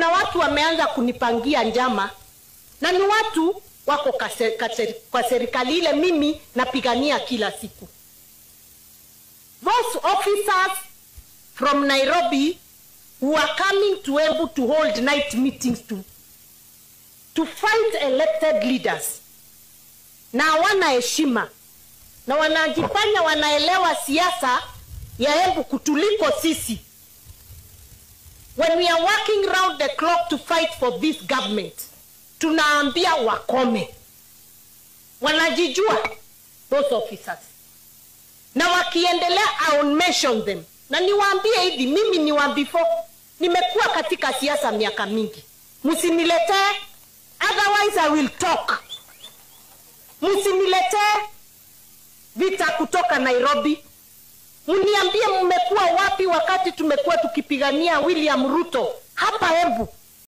kuna watu wameanza kunipangia njama, na ni watu wako kwa serikali ile mimi napigania kila siku. Those officers from Nairobi who are coming to able to hold night meetings to fight elected leaders, na wana heshima na wanajifanya wanaelewa siasa ya Embu kutuliko sisi. When we are working round the clock to fight for this government, tunaambia wakome. Wanajijua those officers, na wakiendelea I will mention them. Na niwaambie hivi, mimi ni wa before, nimekuwa katika siasa miaka mingi. Msiniletee, otherwise I will talk. Msiniletee vita kutoka Nairobi. Mniambie mmekuwa wapi wakati tumekuwa tukipigania William Ruto hapa Embu.